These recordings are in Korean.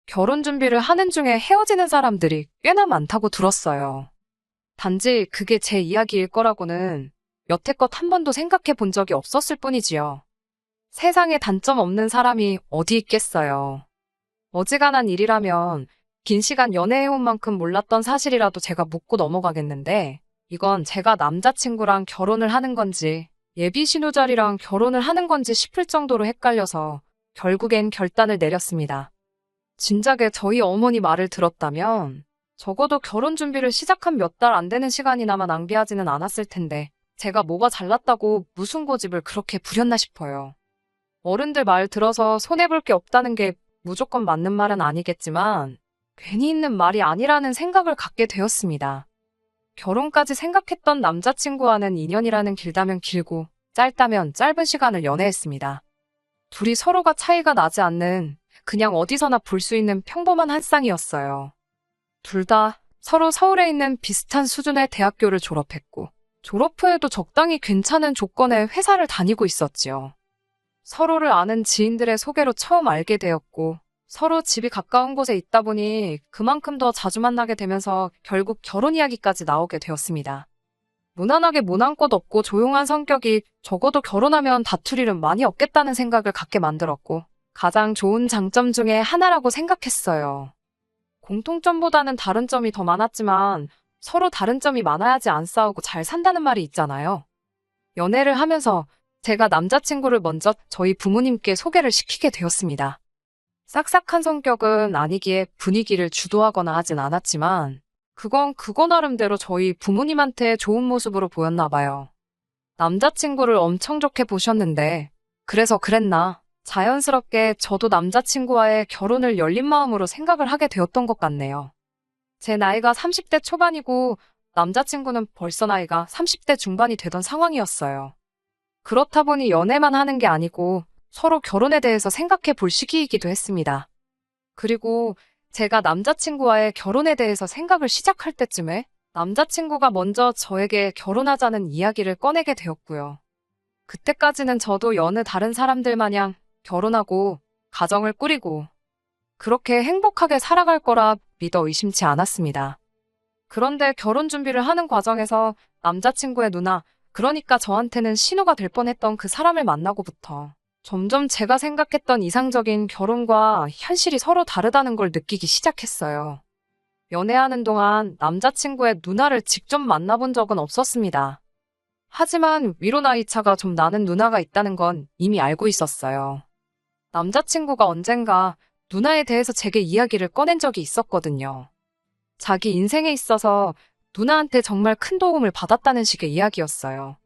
결혼 준비를 하는 중에 헤어지는 사람들이 꽤나 많다고 들었어요. 단지 그게 제 이야기일 거라고는 여태껏 한 번도 생각해 본 적이 없었을 뿐이지요. 세상에 단점 없는 사람이 어디 있겠어요. 어지간한 일이라면 긴 시간 연애해온 만큼 몰랐던 사실이라도 제가 묻고 넘어가겠는데, 이건 제가 남자친구랑 결혼을 하는 건지 예비 신우자리랑 결혼을 하는 건지 싶을 정도로 헷갈려서 결국엔 결단을 내렸습니다. 진작에 저희 어머니 말을 들었다면 적어도 결혼 준비를 시작한 몇 달 안 되는 시간이나마 낭비하지는 않았을 텐데, 제가 뭐가 잘났다고 무슨 고집을 그렇게 부렸나 싶어요. 어른들 말 들어서 손해볼 게 없다는 게 무조건 맞는 말은 아니겠지만 괜히 있는 말이 아니라는 생각을 갖게 되었습니다. 결혼까지 생각했던 남자친구와는 인연이라는 길다면 길고 짧다면 짧은 시간을 연애했습니다. 둘이 서로가 차이가 나지 않는 그냥 어디서나 볼 수 있는 평범한 한 쌍이었어요. 둘 다 서로 서울에 있는 비슷한 수준의 대학교를 졸업했고 졸업 후에도 적당히 괜찮은 조건의 회사를 다니고 있었지요. 서로를 아는 지인들의 소개로 처음 알게 되었고 서로 집이 가까운 곳에 있다 보니 그만큼 더 자주 만나게 되면서 결국 결혼 이야기까지 나오게 되었습니다. 무난하게 모난 것 없고 조용한 성격이 적어도 결혼하면 다툴 일은 많이 없겠다는 생각을 갖게 만들었고 가장 좋은 장점 중에 하나라고 생각했어요. 공통점보다는 다른 점이 더 많았지만 서로 다른 점이 많아야지 안 싸우고 잘 산다는 말이 있잖아요. 연애를 하면서 제가 남자친구를 먼저 저희 부모님께 소개를 시키게 되었습니다. 싹싹한 성격은 아니기에 분위기를 주도하거나 하진 않았지만 그건 그거 나름대로 저희 부모님한테 좋은 모습으로 보였나 봐요. 남자친구를 엄청 좋게 보셨는데 그래서 그랬나 자연스럽게 저도 남자친구와의 결혼을 열린 마음으로 생각을 하게 되었던 것 같네요. 제 나이가 30대 초반이고 남자친구는 벌써 나이가 30대 중반이 되던 상황이었어요. 그렇다 보니 연애만 하는 게 아니고 서로 결혼에 대해서 생각해 볼 시기이기도 했습니다. 그리고 제가 남자친구와의 결혼에 대해서 생각을 시작할 때쯤에 남자친구가 먼저 저에게 결혼하자는 이야기를 꺼내게 되었고요. 그때까지는 저도 여느 다른 사람들 마냥 결혼하고 가정을 꾸리고 그렇게 행복하게 살아갈 거라 믿어 의심치 않았습니다. 그런데 결혼 준비를 하는 과정에서 남자친구의 누나, 그러니까 저한테는 신호가 될 뻔했던 그 사람을 만나고부터 점점 제가 생각했던 이상적인 결혼과 현실이 서로 다르다는 걸 느끼기 시작했어요. 연애하는 동안 남자친구의 누나를 직접 만나본 적은 없었습니다. 하지만 위로 나이 차가 좀 나는 누나가 있다는 건 이미 알고 있었어요. 남자친구가 언젠가 누나에 대해서 제게 이야기를 꺼낸 적이 있었거든요. 자기 인생에 있어서 누나한테 정말 큰 도움을 받았다는 식의 이야기였어요.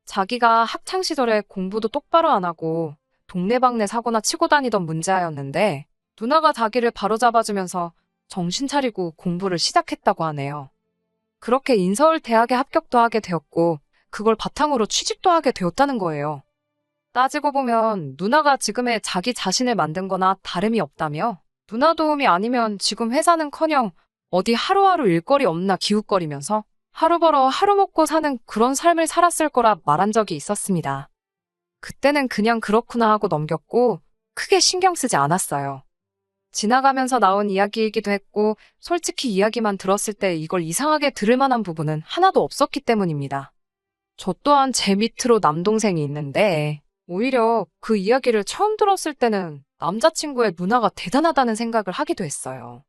자기가 학창시절에 공부도 똑바로 안 하고 동네방네 사고나 치고 다니던 문제아였는데 누나가 자기를 바로잡아주면서 정신 차리고 공부를 시작했다고 하네요. 그렇게 인서울 대학에 합격도 하게 되었고 그걸 바탕으로 취직도 하게 되었다는 거예요. 따지고 보면 누나가 지금의 자기 자신을 만든 거나 다름이 없다며 누나 도움이 아니면 지금 회사는커녕 어디 하루하루 일거리 없나 기웃거리면서 하루 벌어 하루 먹고 사는 그런 삶을 살았을 거라 말한 적이 있었습니다. 그때는 그냥 그렇구나 하고 넘겼고 크게 신경 쓰지 않았어요. 지나가면서 나온 이야기이기도 했고 솔직히 이야기만 들었을 때 이걸 이상하게 들을 만한 부분은 하나도 없었기 때문입니다. 저 또한 제 밑으로 남동생이 있는데 오히려 그 이야기를 처음 들었을 때는 남자친구의 누나가 대단하다는 생각을 하기도 했어요.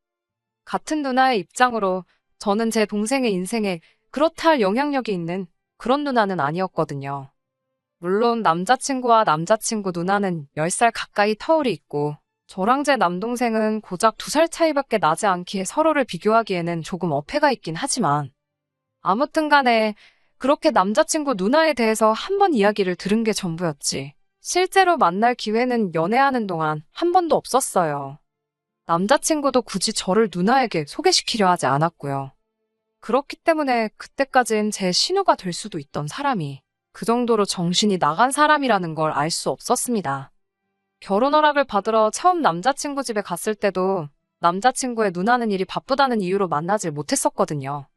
같은 누나의 입장으로 저는 제 동생의 인생에 그렇다 할 영향력이 있는 그런 누나는 아니었거든요. 물론 남자친구와 남자친구 누나는 10살 가까이 터울이 있고 저랑 제 남동생은 고작 2살 차이밖에 나지 않기에 서로를 비교하기에는 조금 어폐가 있긴 하지만 아무튼 간에 그렇게 남자친구 누나에 대해서 한 번 이야기를 들은 게 전부였지. 실제로 만날 기회는 연애하는 동안 한 번도 없었어요. 남자친구도 굳이 저를 누나에게 소개시키려 하지 않았고요. 그렇기 때문에 그때까진 제 신우가 될 수도 있던 사람이 그 정도로 정신이 나간 사람이라는 걸 알 수 없었습니다. 결혼 허락을 받으러 처음 남자친구 집에 갔을 때도 남자친구의 누나는 일이 바쁘다는 이유로 만나질 못했었거든요.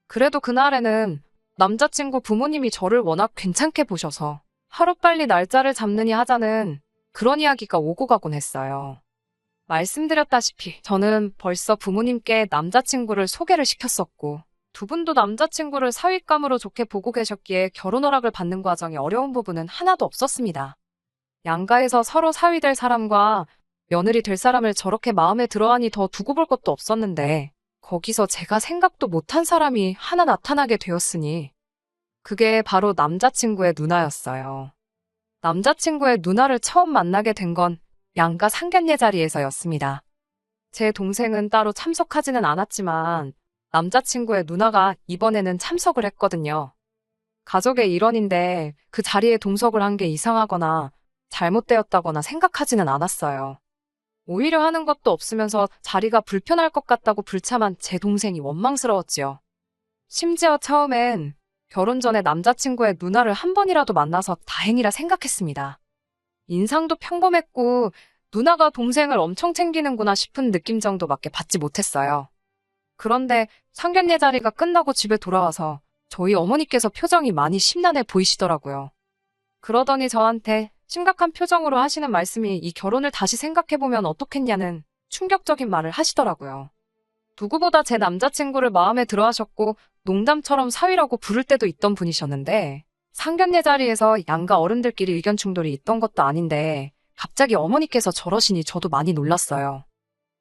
그래도 그날에는 남자친구 부모님이 저를 워낙 괜찮게 보셔서 하루빨리 날짜를 잡느니 하자는 그런 이야기가 오고 가곤 했어요. 말씀드렸다시피 저는 벌써 부모님께 남자친구를 소개를 시켰었고 두 분도 남자친구를 사윗감으로 좋게 보고 계셨기에 결혼 허락을 받는 과정에 어려운 부분은 하나도 없었습니다. 양가에서 서로 사위될 사람과 며느리 될 사람을 저렇게 마음에 들어하니 더 두고 볼 것도 없었는데 거기서 제가 생각도 못한 사람이 하나 나타나게 되었으니 그게 바로 남자친구의 누나였어요. 남자친구의 누나를 처음 만나게 된 건 양가 상견례 자리에서였습니다. 제 동생은 따로 참석하지는 않았지만 남자친구의 누나가 이번에는 참석을 했거든요. 가족의 일원인데 그 자리에 동석을 한 게 이상하거나 잘못되었다거나 생각하지는 않았어요. 오히려 하는 것도 없으면서 자리가 불편할 것 같다고 불참한 제 동생이 원망스러웠지요. 심지어 처음엔 결혼 전에 남자친구의 누나를 한 번이라도 만나서 다행이라 생각했습니다. 인상도 평범했고 누나가 동생을 엄청 챙기는구나 싶은 느낌 정도밖에 받지 못했어요. 그런데 상견례 자리가 끝나고 집에 돌아와서 저희 어머니께서 표정이 많이 심란해 보이시더라고요. 그러더니 저한테 심각한 표정으로 하시는 말씀이 이 결혼을 다시 생각해보면 어떻겠냐는 충격적인 말을 하시더라고요. 누구보다 제 남자친구를 마음에 들어하셨고 농담처럼 사위라고 부를 때도 있던 분이셨는데 상견례 자리에서 양가 어른들끼리 의견 충돌이 있던 것도 아닌데 갑자기 어머니께서 저러시니 저도 많이 놀랐어요.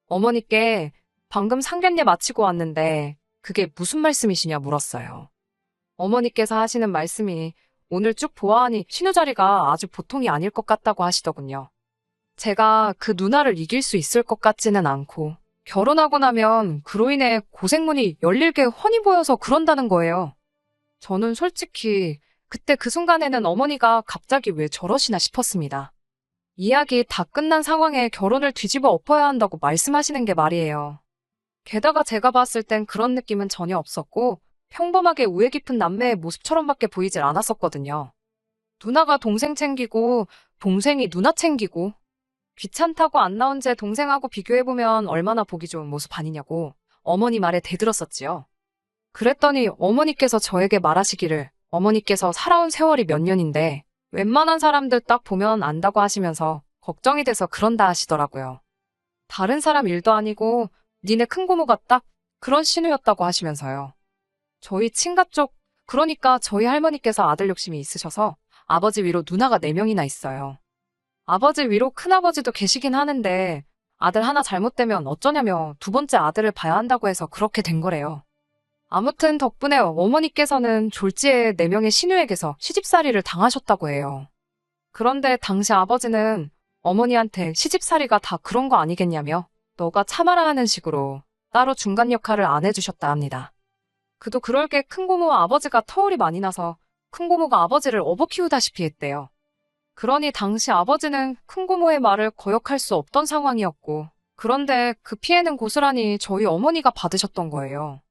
어머니께 방금 상견례 마치고 왔는데 그게 무슨 말씀이시냐 물었어요. 어머니께서 하시는 말씀이 오늘 쭉 보아하니 신우자리가 아주 보통이 아닐 것 같다고 하시더군요. 제가 그 누나를 이길 수 있을 것 같지는 않고 결혼하고 나면 그로 인해 고생문이 열릴 게 훤히 보여서 그런다는 거예요. 저는 솔직히 그때 그 순간에는 어머니가 갑자기 왜 저러시나 싶었습니다. 이야기 다 끝난 상황에 결혼을 뒤집어 엎어야 한다고 말씀하시는 게 말이에요. 게다가 제가 봤을 땐 그런 느낌은 전혀 없었고 평범하게 우애 깊은 남매의 모습처럼밖에 보이질 않았었거든요. 누나가 동생 챙기고 동생이 누나 챙기고 귀찮다고 안 나온 제 동생하고 비교해보면 얼마나 보기 좋은 모습 아니냐고 어머니 말에 대들었었지요. 그랬더니 어머니께서 저에게 말하시기를 어머니께서 살아온 세월이 몇 년인데 웬만한 사람들 딱 보면 안다고 하시면서 걱정이 돼서 그런다 하시더라고요. 다른 사람 일도 아니고 니네 큰고모가 딱 그런 신우였다고 하시면서요. 저희 친가 쪽, 그러니까 저희 할머니께서 아들 욕심이 있으셔서 아버지 위로 누나가 4명이나 있어요. 아버지 위로 큰아버지도 계시긴 하는데 아들 하나 잘못되면 어쩌냐며 두 번째 아들을 봐야 한다고 해서 그렇게 된 거래요. 아무튼 덕분에 어머니께서는 졸지에 4명의 신우에게서 시집살이를 당하셨다고 해요. 그런데 당시 아버지는 어머니한테 시집살이가 다 그런 거 아니겠냐며 너가 참아라 하는 식으로 따로 중간 역할을 안 해주셨다 합니다. 그도 그럴 게 큰고모와 아버지가 터울이 많이 나서 큰고모가 아버지를 업어 키우다시피 했대요. 그러니 당시 아버지는 큰고모의 말을 거역할 수 없던 상황이었고 그런데 그 피해는 고스란히 저희 어머니가 받으셨던 거예요.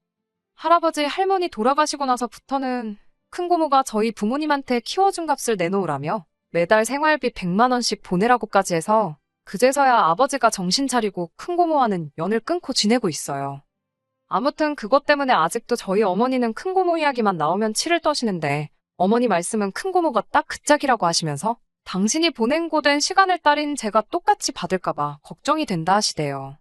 할아버지, 할머니 돌아가시고 나서부터는 큰고모가 저희 부모님한테 키워준 값을 내놓으라며 매달 생활비 100만 원씩 보내라고까지 해서 그제서야 아버지가 정신 차리고 큰고모와는 연을 끊고 지내고 있어요. 아무튼 그것 때문에 아직도 저희 어머니는 큰고모 이야기만 나오면 치를 떠시는데 어머니 말씀은 큰고모가 딱 그 짝이라고 하시면서 당신이 보낸 고된 시간을 딸인 제가 똑같이 받을까봐 걱정이 된다 하시대요.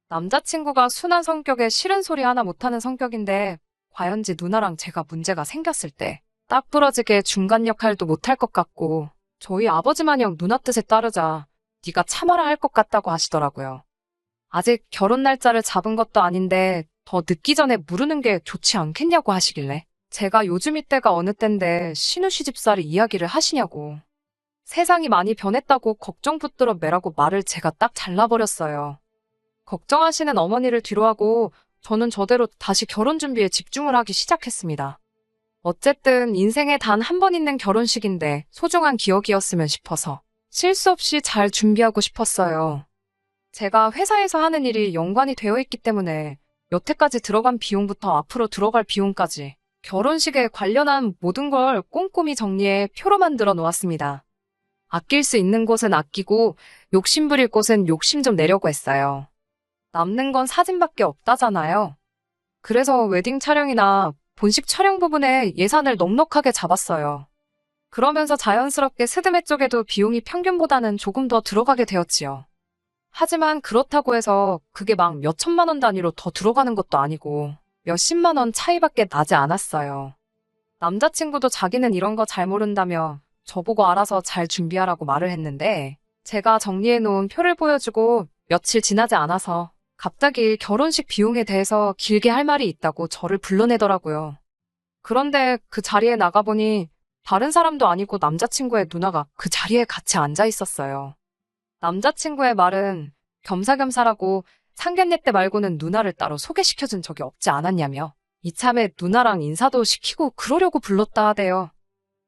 남자친구가 순한 성격에 싫은 소리 하나 못하는 성격인데 과연지 누나랑 제가 문제가 생겼을 때 딱 부러지게 중간 역할도 못할 것 같고 저희 아버지 마냥 누나 뜻에 따르자 네가 참아라 할 것 같다고 하시더라고요. 아직 결혼 날짜를 잡은 것도 아닌데 더 늦기 전에 무르는 게 좋지 않겠냐고 하시길래 제가 요즘 이때가 어느 땐데 신우 시집살이 이야기를 하시냐고. 세상이 많이 변했다고 걱정 붙들어 매라고 말을 제가 딱 잘라버렸어요. 걱정하시는 어머니를 뒤로하고 저는 저대로 다시 결혼 준비에 집중을 하기 시작했습니다. 어쨌든 인생에 단 한 번 있는 결혼식인데 소중한 기억이었으면 싶어서 실수 없이 잘 준비하고 싶었어요. 제가 회사에서 하는 일이 연관이 되어 있기 때문에 여태까지 들어간 비용부터 앞으로 들어갈 비용까지 결혼식에 관련한 모든 걸 꼼꼼히 정리해 표로 만들어 놓았습니다. 아낄 수 있는 곳은 아끼고 욕심 부릴 곳은 욕심 좀 내려고 했어요. 남는 건 사진밖에 없다잖아요. 그래서 웨딩 촬영이나 본식 촬영 부분에 예산을 넉넉하게 잡았어요. 그러면서 자연스럽게 스드메 쪽에도 비용이 평균보다는 조금 더 들어가게 되었지요. 하지만 그렇다고 해서 그게 막 몇천만 원 단위로 더 들어가는 것도 아니고 몇십만 원 차이밖에 나지 않았어요. 남자친구도 자기는 이런 거 잘 모른다며 저보고 알아서 잘 준비하라고 말을 했는데 제가 정리해놓은 표를 보여주고 며칠 지나지 않아서 갑자기 결혼식 비용에 대해서 길게 할 말이 있다고 저를 불러내더라고요. 그런데 그 자리에 나가보니 다른 사람도 아니고 남자친구의 누나가 그 자리에 같이 앉아 있었어요. 남자친구의 말은 겸사겸사라고 상견례 때 말고는 누나를 따로 소개시켜준 적이 없지 않았냐며 이참에 누나랑 인사도 시키고 그러려고 불렀다 하대요.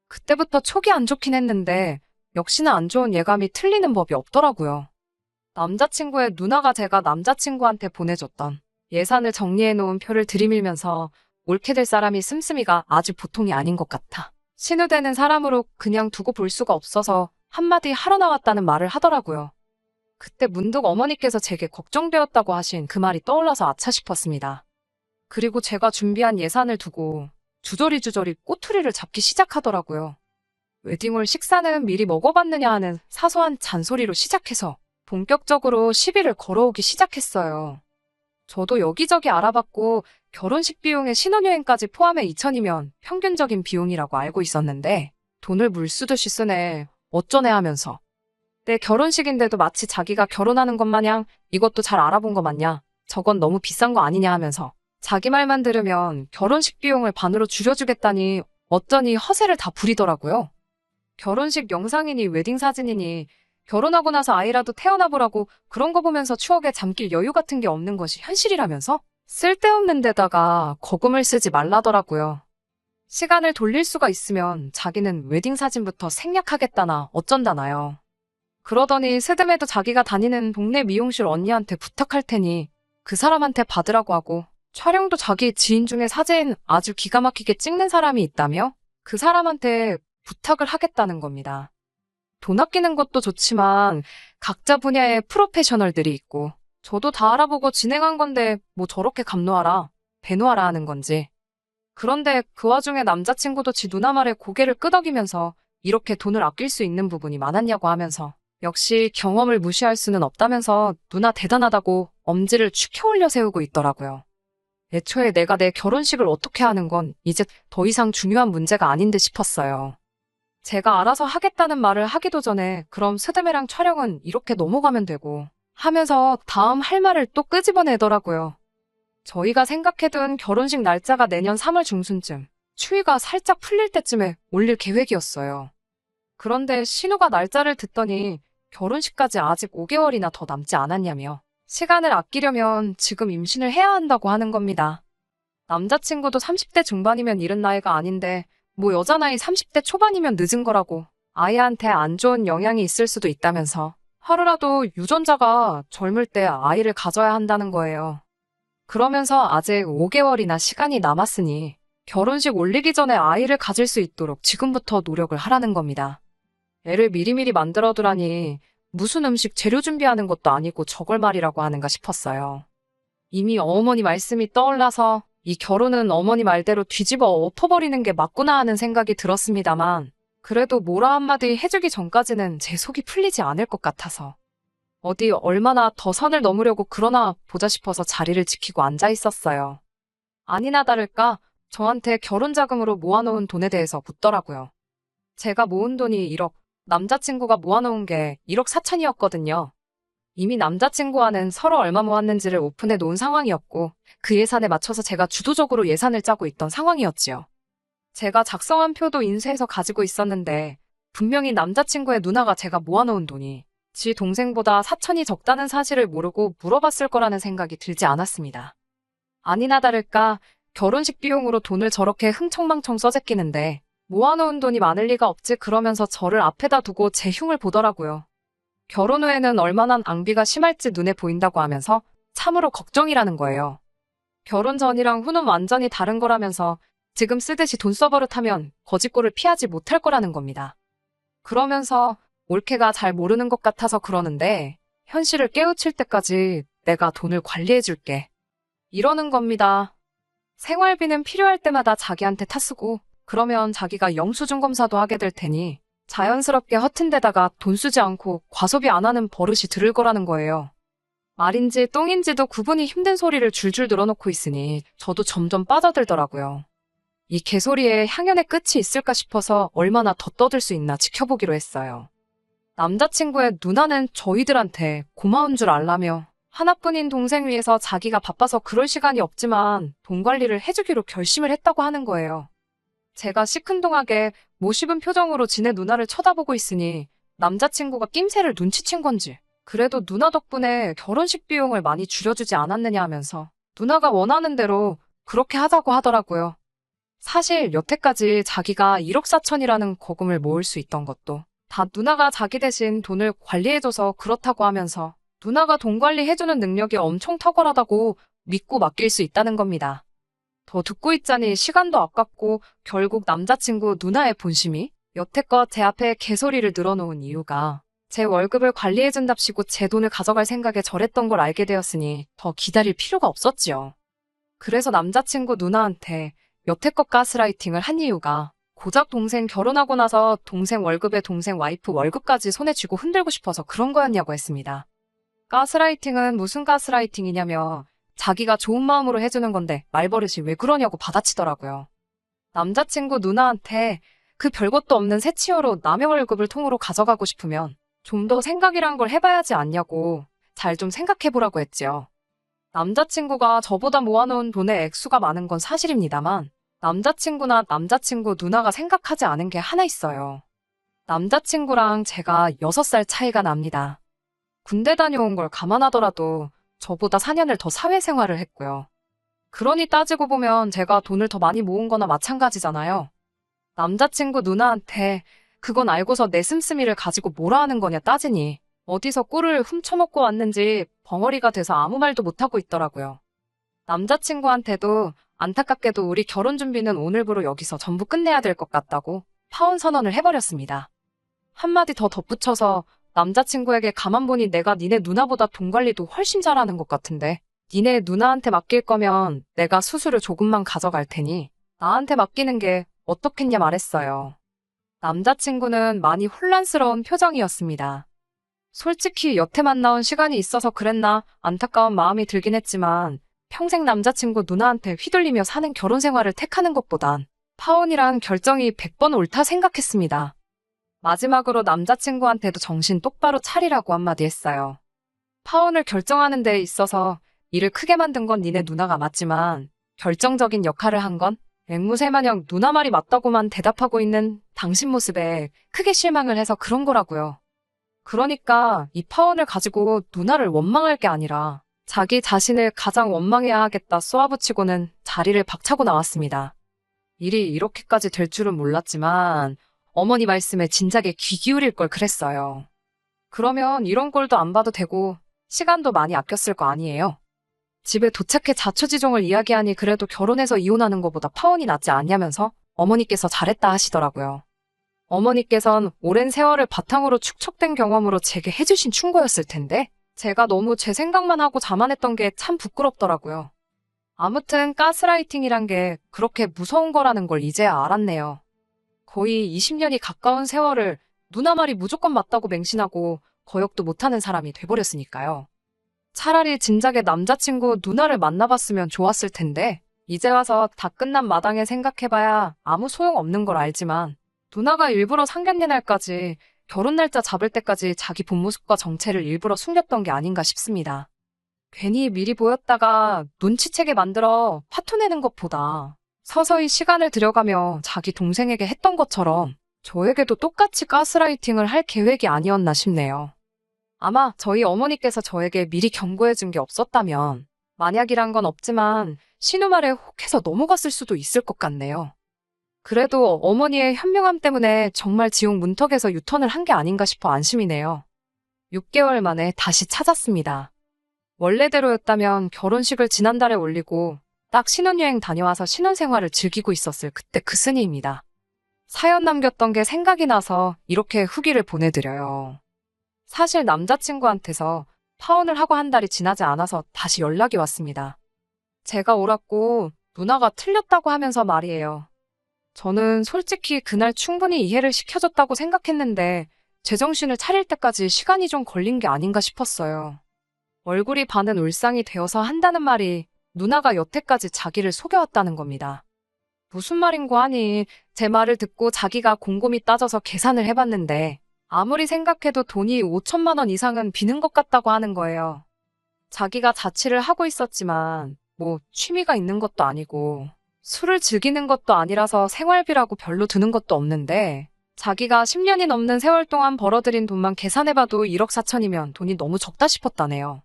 그때부터 촉이 안 좋긴 했는데 역시나 안 좋은 예감이 틀리는 법이 없더라고요. 남자친구의 누나가 제가 남자친구한테 보내줬던 예산을 정리해놓은 표를 들이밀면서 옳게 될 사람이 씀씀이가 아주 보통이 아닌 것 같아. 신우되는 사람으로 그냥 두고 볼 수가 없어서 한마디 하러 나왔다는 말을 하더라고요. 그때 문득 어머니께서 제게 걱정되었다고 하신 그 말이 떠올라서 아차 싶었습니다. 그리고 제가 준비한 예산을 두고 주저리 꼬투리를 잡기 시작하더라고요. 웨딩홀 식사는 미리 먹어봤느냐 하는 사소한 잔소리로 시작해서 본격적으로 시비를 걸어오기 시작했어요. 저도 여기저기 알아봤고 결혼식 비용에 신혼여행까지 포함해 2천이면 평균적인 비용이라고 알고 있었는데 돈을 물쓰듯이 쓰네 어쩌네 하면서 내 결혼식인데도 마치 자기가 결혼하는 것 마냥 이것도 잘 알아본 거 맞냐 저건 너무 비싼 거 아니냐 하면서 자기 말만 들으면 결혼식 비용을 반으로 줄여주겠다니 어쩌니 허세를 다 부리더라고요. 결혼식 영상이니 웨딩 사진이니 결혼하고 나서 아이라도 태어나보라고 그런 거 보면서 추억에 잠길 여유 같은 게 없는 것이 현실이라면서 쓸데없는 데다가 거금을 쓰지 말라더라고요. 시간을 돌릴 수가 있으면 자기는 웨딩 사진부터 생략하겠다나 어쩐다나요. 그러더니 스드메도 자기가 다니는 동네 미용실 언니한테 부탁할 테니 그 사람한테 받으라고 하고 촬영도 자기 지인 중에 사진 아주 기가 막히게 찍는 사람이 있다며 그 사람한테 부탁을 하겠다는 겁니다. 돈 아끼는 것도 좋지만 각자 분야의 프로페셔널들이 있고 저도 다 알아보고 진행한 건데 뭐 저렇게 감노하라, 배노하라 하는 건지. 그런데 그 와중에 남자친구도 지 누나 말에 고개를 끄덕이면서 이렇게 돈을 아낄 수 있는 부분이 많았냐고 하면서 역시 경험을 무시할 수는 없다면서 누나 대단하다고 엄지를 축혀 올려 세우고 있더라고요. 애초에 내가 내 결혼식을 어떻게 하는 건 이제 더 이상 중요한 문제가 아닌 듯 싶었어요. 제가 알아서 하겠다는 말을 하기도 전에 그럼 스드메랑 촬영은 이렇게 넘어가면 되고 하면서 다음 할 말을 또 끄집어내더라고요. 저희가 생각해둔 결혼식 날짜가 내년 3월 중순쯤 추위가 살짝 풀릴 때쯤에 올릴 계획이었어요. 그런데 신우가 날짜를 듣더니 결혼식까지 아직 5개월이나 더 남지 않았냐며 시간을 아끼려면 지금 임신을 해야 한다고 하는 겁니다. 남자친구도 30대 중반이면 이른 나이가 아닌데 뭐 여자 나이 30대 초반이면 늦은 거라고 아이한테 안 좋은 영향이 있을 수도 있다면서 하루라도 유전자가 젊을 때 아이를 가져야 한다는 거예요. 그러면서 아직 5개월이나 시간이 남았으니 결혼식 올리기 전에 아이를 가질 수 있도록 지금부터 노력을 하라는 겁니다. 애를 미리미리 만들어두라니 무슨 음식 재료 준비하는 것도 아니고 저걸 말이라고 하는가 싶었어요. 이미 어머니 말씀이 떠올라서 이 결혼은 어머니 말대로 뒤집어 엎어버리는 게 맞구나 하는 생각이 들었습니다만 그래도 뭐라 한마디 해주기 전까지는 제 속이 풀리지 않을 것 같아서 어디 얼마나 더 선을 넘으려고 그러나 보자 싶어서 자리를 지키고 앉아 있었어요. 아니나 다를까 저한테 결혼자금으로 모아놓은 돈에 대해서 묻더라고요. 제가 모은 돈이 1억, 남자친구가 모아놓은 게 1억 4천이었거든요. 이미 남자친구와는 서로 얼마 모았는지를 오픈해 놓은 상황이었고 그 예산에 맞춰서 제가 주도적으로 예산을 짜고 있던 상황이었지요. 제가 작성한 표도 인쇄해서 가지고 있었는데 분명히 남자친구의 누나가 제가 모아놓은 돈이 지 동생보다 4천이 적다는 사실을 모르고 물어봤을 거라는 생각이 들지 않았습니다. 아니나 다를까 결혼식 비용으로 돈을 저렇게 흥청망청 써제끼는데 모아놓은 돈이 많을 리가 없지 그러면서 저를 앞에다 두고 제 흉을 보더라고요. 결혼 후에는 얼마나 낭비가 심할지 눈에 보인다고 하면서 참으로 걱정이라는 거예요. 결혼 전이랑 후는 완전히 다른 거라면서 지금 쓰듯이 돈 써버릇하면 거짓골을 피하지 못할 거라는 겁니다. 그러면서 올케가 잘 모르는 것 같아서 그러는데 현실을 깨우칠 때까지 내가 돈을 관리해줄게. 이러는 겁니다. 생활비는 필요할 때마다 자기한테 타쓰고 그러면 자기가 영수증 검사도 하게 될 테니 자연스럽게 허튼 데다가 돈 쓰지 않고 과소비 안 하는 버릇이 들을 거라는 거예요. 말인지 똥인지도 구분이 힘든 소리를 줄줄 늘어놓고 있으니 저도 점점 빠져들더라고요. 이 개소리에 향연의 끝이 있을까 싶어서 얼마나 더 떠들 수 있나 지켜보기로 했어요. 남자친구의 누나는 저희들한테 고마운 줄 알라며 하나뿐인 동생 위해서 자기가 바빠서 그럴 시간이 없지만 돈 관리를 해주기로 결심을 했다고 하는 거예요. 제가 시큰둥하게 모시은 표정으로 지네 누나를 쳐다보고 있으니 남자친구가 낌새를 눈치챈 건지 그래도 누나 덕분에 결혼식 비용을 많이 줄여주지 않았느냐 하면서 누나가 원하는 대로 그렇게 하자고 하더라고요. 사실 여태까지 자기가 1억 4천이라는 거금을 모을 수 있던 것도 다 누나가 자기 대신 돈을 관리해줘서 그렇다고 하면서 누나가 돈 관리해주는 능력이 엄청 탁월하다고 믿고 맡길 수 있다는 겁니다. 더 듣고 있자니 시간도 아깝고 결국 남자친구 누나의 본심이 여태껏 제 앞에 개소리를 늘어놓은 이유가 제 월급을 관리해준답시고 제 돈을 가져갈 생각에 저랬던 걸 알게 되었으니 더 기다릴 필요가 없었지요. 그래서 남자친구 누나한테 여태껏 가스라이팅을 한 이유가 고작 동생 결혼하고 나서 동생 월급에 동생 와이프 월급까지 손에 쥐고 흔들고 싶어서 그런 거였냐고 했습니다. 가스라이팅은 무슨 가스라이팅이냐며 자기가 좋은 마음으로 해주는 건데 말버릇이 왜 그러냐고 받아치더라고요. 남자친구 누나한테 그 별것도 없는 새치어로 남의 월급을 통으로 가져가고 싶으면 좀 더 생각이란 걸 해봐야지 않냐고 잘 좀 생각해보라고 했지요. 남자친구가 저보다 모아놓은 돈의 액수가 많은 건 사실입니다만 남자친구나 남자친구 누나가 생각하지 않은 게 하나 있어요. 남자친구랑 제가 6살 차이가 납니다. 군대 다녀온 걸 감안하더라도 저보다 4년을 더 사회생활을 했고요. 그러니 따지고 보면 제가 돈을 더 많이 모은 거나 마찬가지잖아요. 남자친구 누나한테 그건 알고서 내 씀씀이를 가지고 뭐라 하는 거냐 따지니 어디서 꿀을 훔쳐먹고 왔는지 벙어리가 돼서 아무 말도 못하고 있더라고요. 남자친구한테도 안타깝게도 우리 결혼 준비는 오늘부로 여기서 전부 끝내야 될 것 같다고 파혼 선언을 해버렸습니다. 한마디 더 덧붙여서 남자친구에게 가만 보니 내가 니네 누나보다 돈 관리도 훨씬 잘하는 것 같은데 니네 누나한테 맡길 거면 내가 수수료 조금만 가져갈 테니 나한테 맡기는 게 어떻겠냐 말했어요. 남자친구는 많이 혼란스러운 표정이었습니다. 솔직히 여태 만나온 시간이 있어서 그랬나 안타까운 마음이 들긴 했지만 평생 남자친구 누나한테 휘둘리며 사는 결혼 생활을 택하는 것보단 파혼이란 결정이 100번 옳다 생각했습니다. 마지막으로 남자친구한테도 정신 똑바로 차리라고 한마디 했어요. 파혼을 결정하는 데 있어서 일을 크게 만든 건 니네 누나가 맞지만 결정적인 역할을 한 건 앵무새마냥 누나 말이 맞다고만 대답하고 있는 당신 모습에 크게 실망을 해서 그런 거라고요. 그러니까 이 파혼을 가지고 누나를 원망할 게 아니라 자기 자신을 가장 원망해야 하겠다 쏘아붙이고는 자리를 박차고 나왔습니다. 일이 이렇게까지 될 줄은 몰랐지만 어머니 말씀에 진작에 귀 기울일 걸 그랬어요. 그러면 이런 꼴도 안 봐도 되고 시간도 많이 아꼈을 거 아니에요. 집에 도착해 자초지종을 이야기하니 그래도 결혼해서 이혼하는 것보다 파혼이 낫지 않냐면서 어머니께서 잘했다 하시더라고요. 어머니께선 오랜 세월을 바탕으로 축적된 경험으로 제게 해주신 충고였을 텐데 제가 너무 제 생각만 하고 자만했던 게 참 부끄럽더라고요. 아무튼 가스라이팅이란 게 그렇게 무서운 거라는 걸 이제야 알았네요. 거의 20년이 가까운 세월을 누나 말이 무조건 맞다고 맹신하고 거역도 못하는 사람이 돼버렸으니까요. 차라리 진작에 남자친구 누나를 만나봤으면 좋았을 텐데 이제 와서 다 끝난 마당에 생각해봐야 아무 소용없는 걸 알지만 누나가 일부러 상견례 날까지 결혼 날짜 잡을 때까지 자기 본 모습과 정체를 일부러 숨겼던 게 아닌가 싶습니다. 괜히 미리 보였다가 눈치채게 만들어 화투 내는 것보다 서서히 시간을 들여가며 자기 동생에게 했던 것처럼 저에게도 똑같이 가스라이팅을 할 계획이 아니었나 싶네요. 아마 저희 어머니께서 저에게 미리 경고해 준 게 없었다면 만약이란 건 없지만 신우 말에 혹해서 넘어갔을 수도 있을 것 같네요. 그래도 어머니의 현명함 때문에 정말 지옥 문턱에서 유턴을 한 게 아닌가 싶어 안심이네요. 6개월 만에 다시 찾았습니다. 원래대로였다면 결혼식을 지난달에 올리고 딱 신혼여행 다녀와서 신혼생활을 즐기고 있었을 그때 그 스니입니다. 사연 남겼던 게 생각이 나서 이렇게 후기를 보내드려요. 사실 남자친구한테서 파혼을 하고 한 달이 지나지 않아서 다시 연락이 왔습니다. 제가 옳았고 누나가 틀렸다고 하면서 말이에요. 저는 솔직히 그날 충분히 이해를 시켜줬다고 생각했는데 제정신을 차릴 때까지 시간이 좀 걸린 게 아닌가 싶었어요. 얼굴이 반은 울상이 되어서 한다는 말이 누나가 여태까지 자기를 속여왔다는 겁니다. 무슨 말인고 하니 제 말을 듣고 자기가 곰곰이 따져서 계산을 해봤는데 아무리 생각해도 돈이 5천만 원 이상은 비는 것 같다고 하는 거예요. 자기가 자취를 하고 있었지만 뭐 취미가 있는 것도 아니고 술을 즐기는 것도 아니라서 생활비라고 별로 드는 것도 없는데 자기가 10년이 넘는 세월 동안 벌어들인 돈만 계산해봐도 1억 4천이면 돈이 너무 적다 싶었다네요.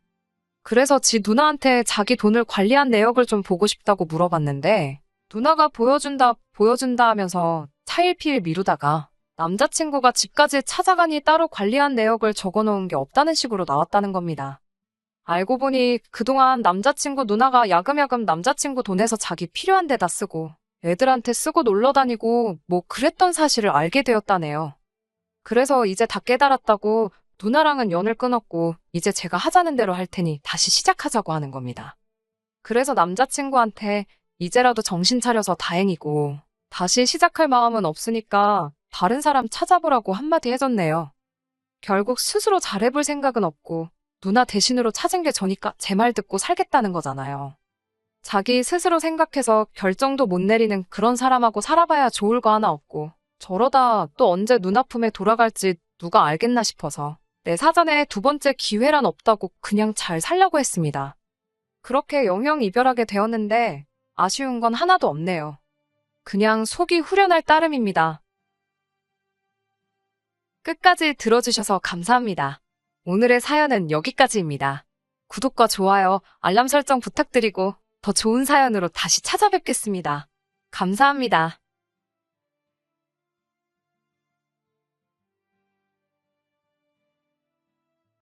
그래서 지 누나한테 자기 돈을 관리한 내역을 좀 보고 싶다고 물어봤는데 누나가 보여준다 하면서 차일피일 미루다가 남자친구가 집까지 찾아가니 따로 관리한 내역을 적어놓은 게 없다는 식으로 나왔다는 겁니다. 알고 보니 그동안 남자친구 누나가 야금야금 남자친구 돈에서 자기 필요한 데다 쓰고 애들한테 쓰고 놀러 다니고 뭐 그랬던 사실을 알게 되었다네요. 그래서 이제 다 깨달았다고 누나랑은 연을 끊었고 이제 제가 하자는 대로 할 테니 다시 시작하자고 하는 겁니다. 그래서 남자친구한테 이제라도 정신 차려서 다행이고 다시 시작할 마음은 없으니까 다른 사람 찾아보라고 한마디 해줬네요. 결국 스스로 잘해볼 생각은 없고 누나 대신으로 찾은 게 저니까 제 말 듣고 살겠다는 거잖아요. 자기 스스로 생각해서 결정도 못 내리는 그런 사람하고 살아봐야 좋을 거 하나 없고 저러다 또 언제 누나 품에 돌아갈지 누가 알겠나 싶어서 내 사전에 두 번째 기회란 없다고 그냥 잘 살려고 했습니다. 그렇게 영영 이별하게 되었는데 아쉬운 건 하나도 없네요. 그냥 속이 후련할 따름입니다. 끝까지 들어주셔서 감사합니다. 오늘의 사연은 여기까지입니다. 구독과 좋아요, 알람 설정 부탁드리고 더 좋은 사연으로 다시 찾아뵙겠습니다. 감사합니다.